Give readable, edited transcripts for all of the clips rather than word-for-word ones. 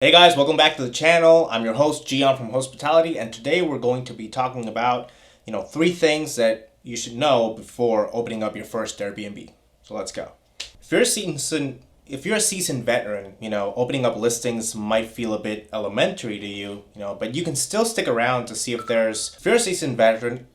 Hey guys, welcome back to the channel. I'm your host Gian from Hospitality, and today we're going to be talking about, three things that you should know before opening up your first Airbnb. So let's go. If you're a seasoned veteran, opening up listings might feel a bit elementary to you, but you can still stick around to see if you're a seasoned veteran,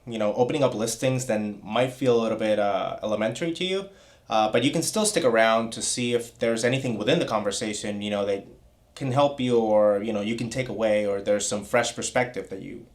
opening up listings then might feel a little bit elementary to you. But you can still stick around to see if there's anything within the conversation, that can help you, or, you can take away, or there's some fresh perspective that you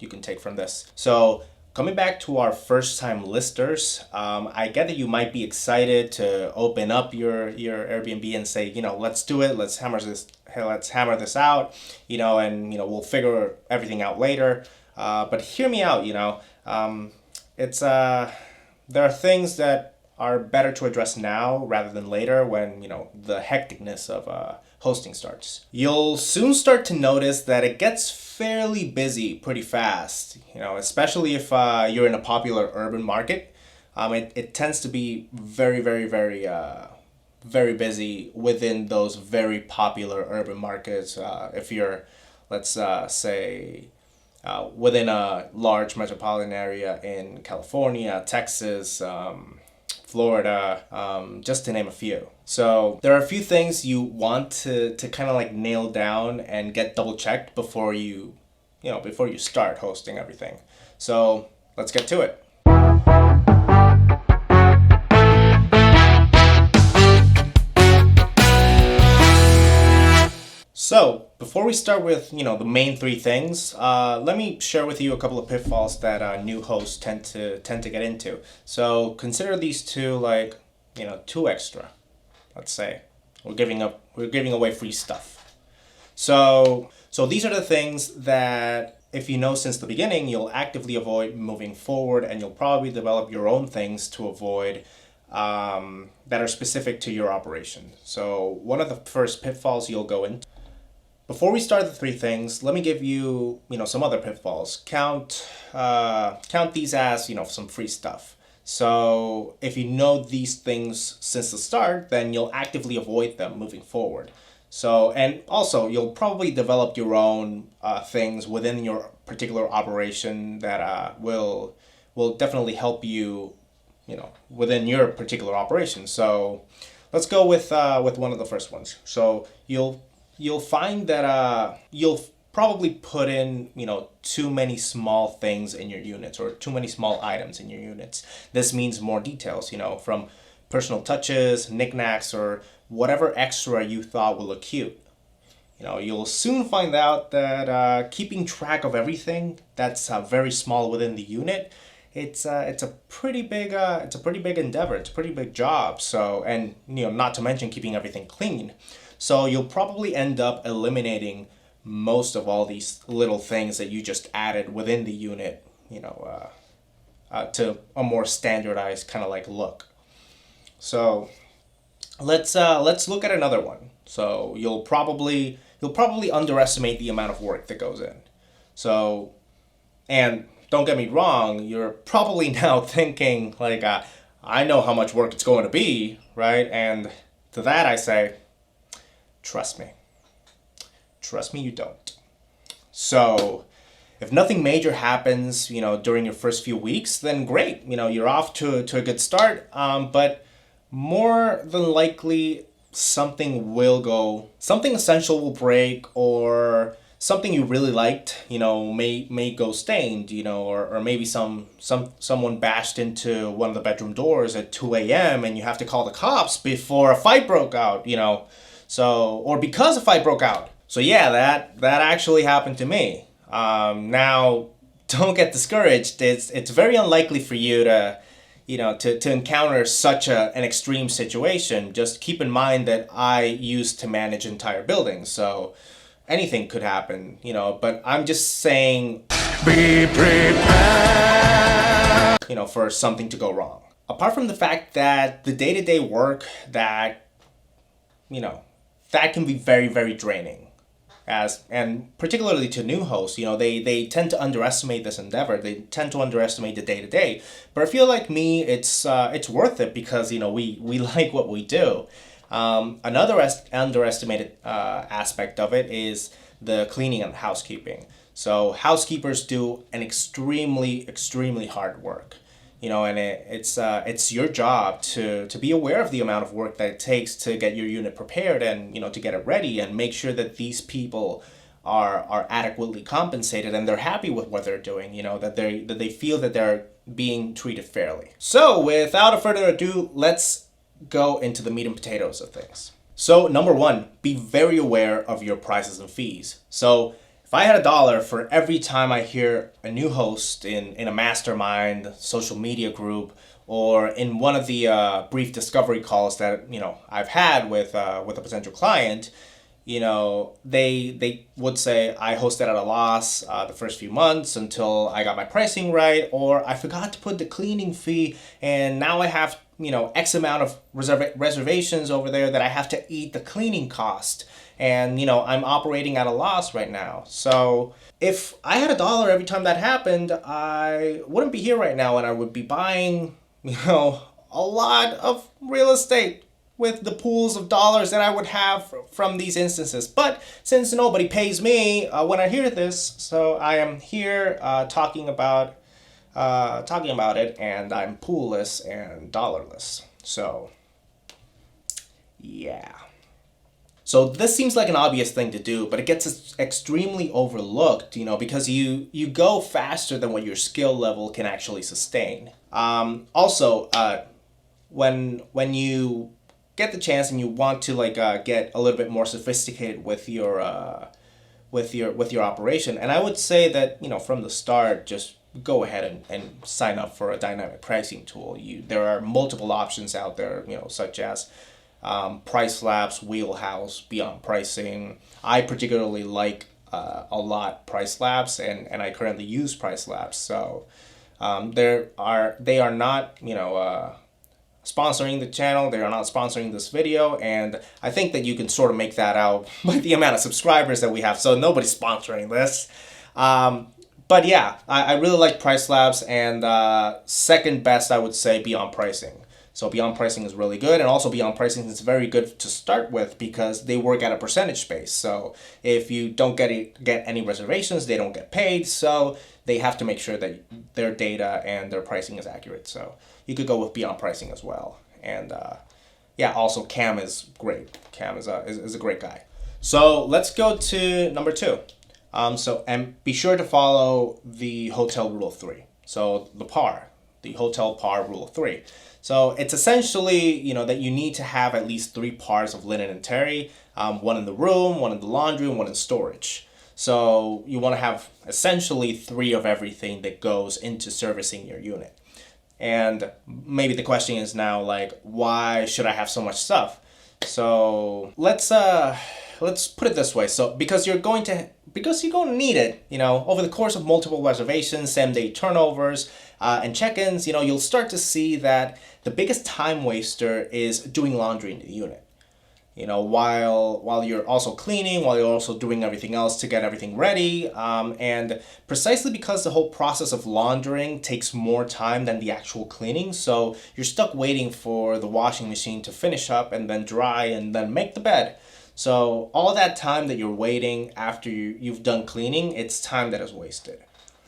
can take from this. So coming back to our first time listers, I get that you might be excited to open up your Airbnb and say, let's do it. Let's hammer this out, and, we'll figure everything out later. But hear me out, there are things that are better to address now rather than later when, the hecticness of hosting starts. You'll soon start to notice that it gets fairly busy pretty fast, especially if you're in a popular urban market. It tends to be very, very, very, very busy within those very popular urban markets. If you're, let's say, within a large metropolitan area in California, Texas, Florida, just to name a few. So there are a few things you want to kind of like nail down and get double checked before you start hosting everything. So let's get to it. So before we start with, the main three things, let me share with you a couple of pitfalls that new hosts tend to get into. So consider these two like, too extra. Let's say we're giving away free stuff. So these are the things that if you know since the beginning, you'll actively avoid moving forward, and you'll probably develop your own things to avoid that are specific to your operation. So one of the first pitfalls you'll go into. Before we start the three things, let me give you, some other pitfalls. Count these as, some free stuff. So if you know these things since the start, then you'll actively avoid them moving forward. So, and also you'll probably develop your own things within your particular operation that will definitely help you, within your particular operation. So let's go with one of the first ones. So you'll find that you'll probably put in, too many small things in your units, or too many small items in your units. This means more details, from personal touches, knickknacks, or whatever extra you thought would look cute. You'll soon find out that keeping track of everything that's very small within the unit, it's a pretty big endeavor. It's a pretty big job. So, and not to mention keeping everything clean. So you'll probably end up eliminating most of all these little things that you just added within the unit, to a more standardized kind of like look. So let's look at another one. So you'll probably underestimate the amount of work that goes in. So, and don't get me wrong, you're probably now thinking like, I know how much work it's going to be, right? And to that I say, trust me. Trust me, you don't. So if nothing major happens, during your first few weeks, then great. You're off to a good start. But more than likely, something essential will break, or something you really liked, may go stained, or maybe someone bashed into one of the bedroom doors at 2 a.m. and you have to call the cops before a fight broke out, So, or because a fight broke out. So yeah, that actually happened to me. Now, don't get discouraged. It's very unlikely for you to encounter such an extreme situation. Just keep in mind that I used to manage entire buildings, so anything could happen, But I'm just saying, be prepared, for something to go wrong. Apart from the fact that the day-to-day work that can be very, very draining. And particularly to new hosts, they tend to underestimate this endeavor. They tend to underestimate the day-to-day. But if you're like me, it's worth it because, we like what we do. Another underestimated aspect of it is the cleaning and housekeeping. So housekeepers do an extremely hard work, and it's your job to be aware of the amount of work that it takes to get your unit prepared and to get it ready and make sure that these people are adequately compensated and they're happy with what they're doing, that they feel that they're being treated fairly. So without further ado, let's go into the meat and potatoes of things. So number one, be very aware of your prices and fees. So if I had $1 for every time I hear a new host in a mastermind, social media group, or in one of the brief discovery calls that I've had with a potential client, they would say I hosted at a loss the first few months until I got my pricing right, or I forgot to put the cleaning fee, and now I have X amount of reservations over there that I have to eat the cleaning cost. And, I'm operating at a loss right now. So if I had $1 every time that happened, I wouldn't be here right now and I would be buying, a lot of real estate with the pools of dollars that I would have from these instances. But since nobody pays me when I hear this, so I am here talking about it, and I'm poolless and dollarless. So, yeah. So this seems like an obvious thing to do, but it gets extremely overlooked, because you go faster than what your skill level can actually sustain. Also, when you get the chance and you want to get a little bit more sophisticated with your operation, and I would say that from the start, just go ahead and sign up for a dynamic pricing tool. There are multiple options out there, such as Price Labs, Wheelhouse, Beyond Pricing. I particularly like a lot Price Labs, and I currently use Price Labs. So they are not sponsoring the channel. They are not sponsoring this video, and I think that you can sort of make that out by the amount of subscribers that we have. So nobody's sponsoring this. But yeah, I really like Price Labs, and second best I would say Beyond Pricing. So Beyond Pricing is really good, and also Beyond Pricing is very good to start with because they work at a percentage base. So if you don't get any reservations, they don't get paid. So they have to make sure that their data and their pricing is accurate. So you could go with Beyond Pricing as well. And yeah, also Cam is great. Cam is a great guy. So let's go to number 2. And be sure to follow the hotel rule of 3. So the hotel par rule of 3. So it's essentially, that you need to have at least 3 pars of linen and terry, one in the room, one in the laundry, and one in storage. So you want to have essentially 3 of everything that goes into servicing your unit. And maybe the question is now why should I have so much stuff? So let's put it this way. So because you're going to need it, over the course of multiple reservations, same-day turnovers, and check-ins, you'll start to see that the biggest time waster is doing laundry in the unit. While you're also cleaning, while you're also doing everything else to get everything ready, and precisely because the whole process of laundering takes more time than the actual cleaning, so you're stuck waiting for the washing machine to finish up and then dry and then make the bed. So all that time that you're waiting after you've done cleaning, it's time that is wasted.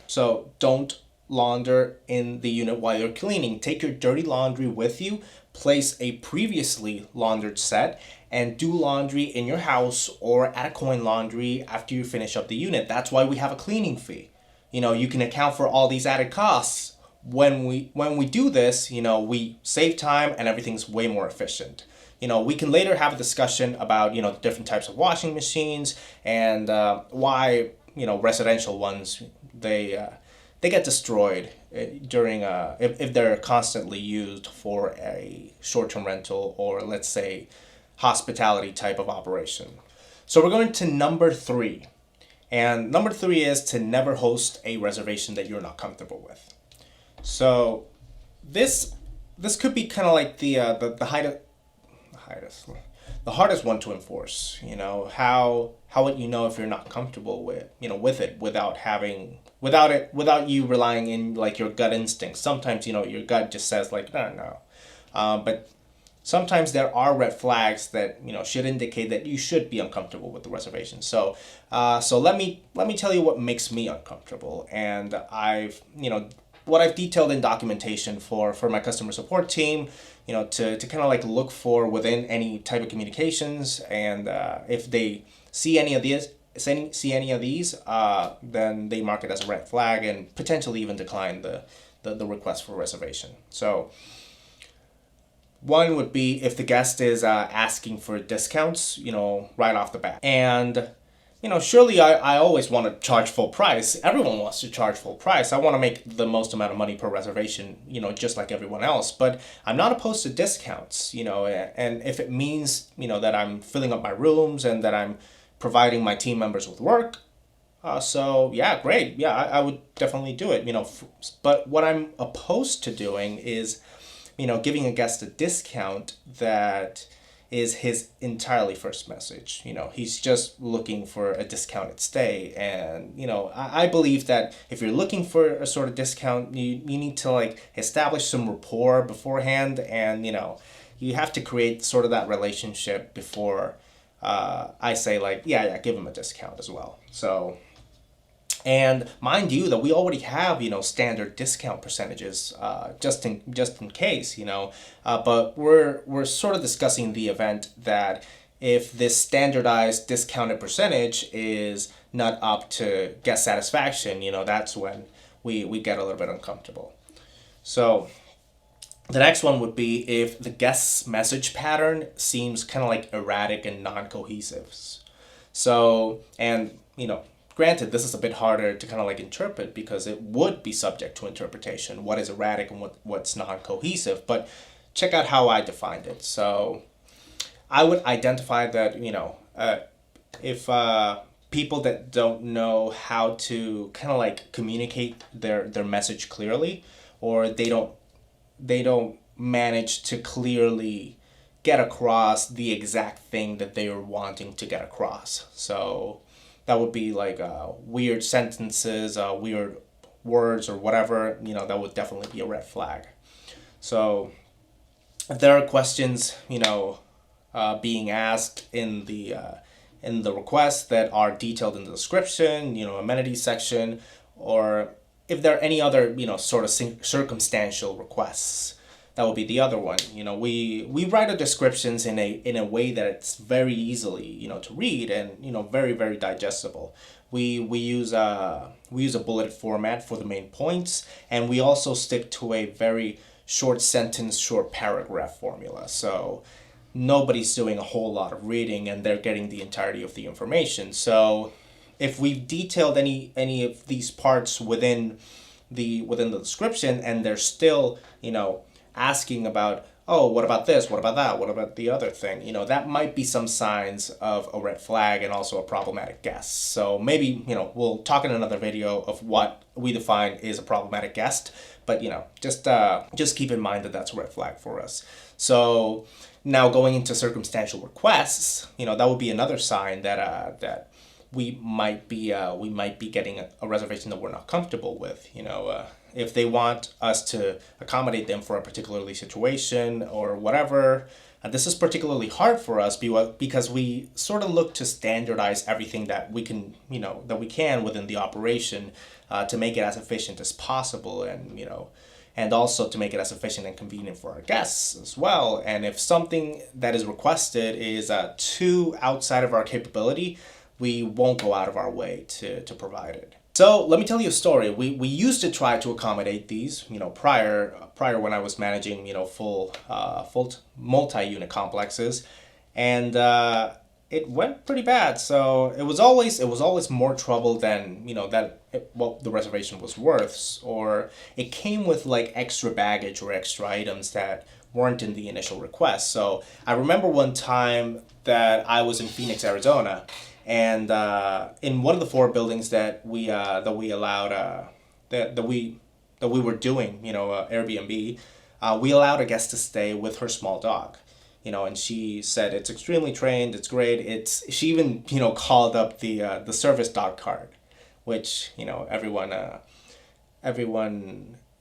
So don't launder in the unit while you're cleaning. Take your dirty laundry with you, place a previously laundered set, and do laundry in your house or at a coin laundry after you finish up the unit. That's why we have a cleaning fee. You can account for all these added costs. When we do this, we save time and everything's way more efficient. We can later have a discussion about, the different types of washing machines and why, residential ones, they get destroyed during if they're constantly used for a short-term rental or, let's say, hospitality type of operation. So we're going to number 3. And number 3 is to never host a reservation that you're not comfortable with. So this could be kind of like the hardest one to enforce. How would you know if you're not comfortable with it without you relying in your gut instinct? Sometimes your gut just says no. But sometimes there are red flags that should indicate that you should be uncomfortable with the reservation. So let me tell you what makes me uncomfortable, and what I've detailed in documentation for my customer support team, to kind of like look for within any type of communications, and if they see any of these, then they mark it as a red flag and potentially even decline the request for reservation. So one would be if the guest is asking for discounts, right off the bat. And, surely I always want to charge full price. Everyone wants to charge full price. I want to make the most amount of money per reservation, just like everyone else. But I'm not opposed to discounts, and if it means, that I'm filling up my rooms and that I'm providing my team members with work, so yeah, great. Yeah, I would definitely do it, but what I'm opposed to doing is, giving a guest a discount that is his entirely first message. He's just looking for a discounted stay. And, I believe that if you're looking for a sort of discount, you need to like establish some rapport beforehand. And, you have to create sort of that relationship before I say like, yeah, give him a discount as well. So, and mind you that we already have, standard discount percentages, just in case, but we're sort of discussing the event that if this standardized discounted percentage is not up to guest satisfaction, that's when we get a little bit uncomfortable. So the next one would be if the guest's message pattern seems kind of like erratic and non-cohesive. So, and, granted, this is a bit harder to kind of like interpret because it would be subject to interpretation, what is erratic and what's non-cohesive, but check out how I defined it. So I would identify that, if people that don't know how to kind of like communicate their message clearly, or they don't manage to clearly get across the exact thing that they are wanting to get across. So that would be like weird sentences, weird words or whatever, that would definitely be a red flag. So if there are questions, being asked in the request that are detailed in the description, amenities section, or if there are any other, sort of circumstantial requests, that would be the other one. We write our descriptions in a way that it's very easily, to read and, very, very digestible. We use a bulleted format for the main points, and we also stick to a very short sentence, short paragraph formula. So nobody's doing a whole lot of reading and they're getting the entirety of the information. So if we've detailed any of these parts within the description and they're still, asking about, oh, what about this? What about that? What about the other thing? That might be some signs of a red flag and also a problematic guest. So maybe, we'll talk in another video of what we define is a problematic guest. But, just keep in mind that that's a red flag for us. So now going into circumstantial requests, that would be another sign that we might be getting a reservation that we're not comfortable with. If they want us to accommodate them for a particularly situation or whatever. This is particularly hard for us because we sort of look to standardize everything that we can, within the operation, to make it as efficient as possible, and also to make it as efficient and convenient for our guests as well. And if something that is requested is too outside of our capability, we won't go out of our way to provide it. So let me tell you a story. We used to try to accommodate these, prior when I was managing, full multi-unit complexes, and it went pretty bad. So it was always more trouble than what the reservation was worth, or it came with like extra baggage or extra items that weren't in the initial request. So I remember one time that I was in Phoenix, Arizona. And in one of the 4 buildings that we allowed that we were doing, Airbnb, we allowed a guest to stay with her small dog, and she said it's extremely trained, it's great. She even called up the service dog card, which everyone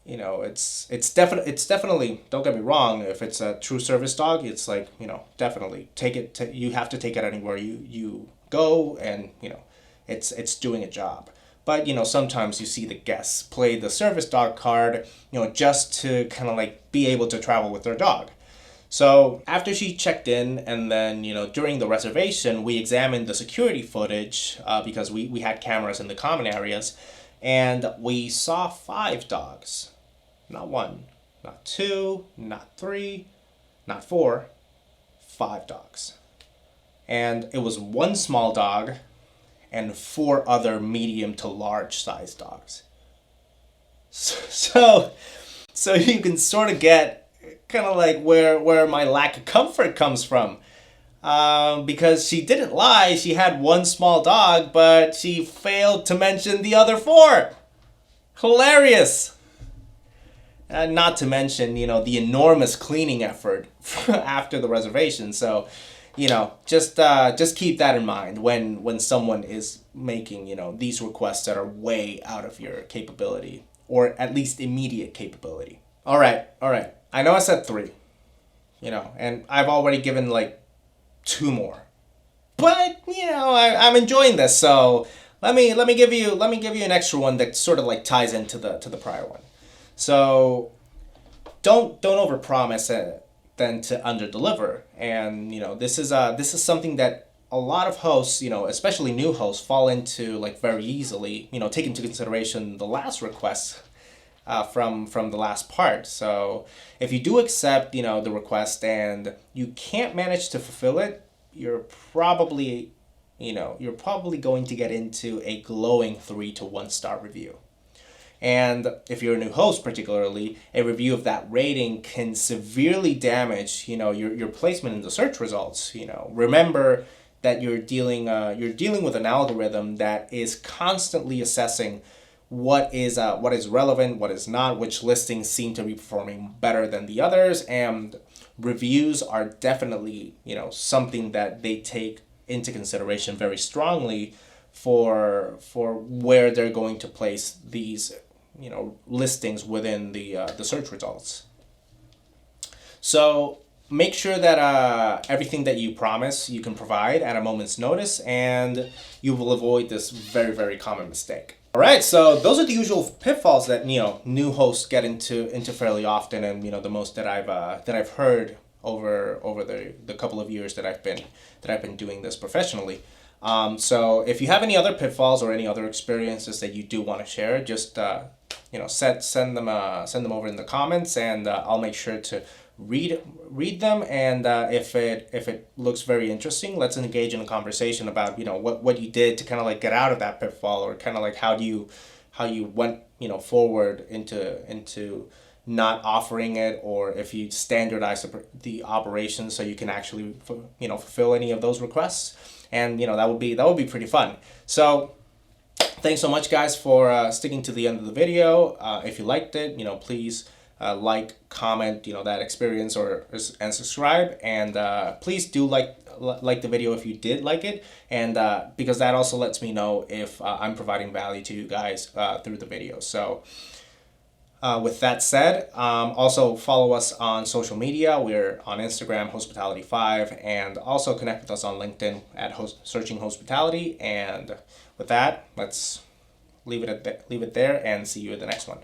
it's definitely, don't get me wrong, if it's a true service dog, it's like, definitely take it to, you have to take it anywhere you go, and it's doing a job. But sometimes you see the guests play the service dog card, just to kind of like be able to travel with their dog. So after she checked in, and then during the reservation, we examined the security footage, because we had cameras in the common areas, and we saw 5 dogs. Not one, not two, not three, not four, 5 dogs. And it was one small dog and 4 other medium to large sized dogs. So, so you can sort of get kind of like where my lack of comfort comes from. Because she didn't lie, she had one small dog, but she failed to mention the other 4. Hilarious! Not to mention, the enormous cleaning effort after the reservation. So, just keep that in mind when someone is making, these requests that are way out of your capability, or at least immediate capability. All right, all right. I know I said 3, and I've already given like 2 more. But I'm enjoying this, so let me give you an extra one that sort of like ties into the prior one. So don't overpromise it than to underdeliver. And this is something that a lot of hosts, especially new hosts, fall into like very easily. Take into consideration the last request, from the last part. So if you do accept the request and you can't manage to fulfill it, you're probably going to get into a glowing 3 to 1 star review. And if you're a new host, particularly, a review of that rating can severely damage, your placement in the search results. Remember that you're dealing with an algorithm that is constantly assessing what is relevant, what is not, which listings seem to be performing better than the others, and reviews are definitely something that they take into consideration very strongly for where they're going to place these listings within the search results. So make sure that everything that you promise you can provide at a moment's notice, and you will avoid this very, very common mistake. All right, so those are the usual pitfalls that new hosts get into fairly often, and the most that I've heard over the couple of years that I've been doing this professionally. So if you have any other pitfalls or any other experiences that you do want to share, just send them over in the comments, and I'll make sure to read them. And if it looks very interesting, let's engage in a conversation about what you did to kind of like get out of that pitfall, or kind of like how you went forward into not offering it, or if you standardize the operations so you can actually fulfill any of those requests. And that would be pretty fun. So thanks so much, guys, for sticking to the end of the video. If you liked it, please like, comment, that experience, and subscribe. And please do like the video if you did like it, and because that also lets me know if I'm providing value to you guys through the video. So with that said, also follow us on social media. We're on Instagram, Hospitality5, and also connect with us on LinkedIn at searching Hospitality. And with that, let's leave it there, and see you in the next one.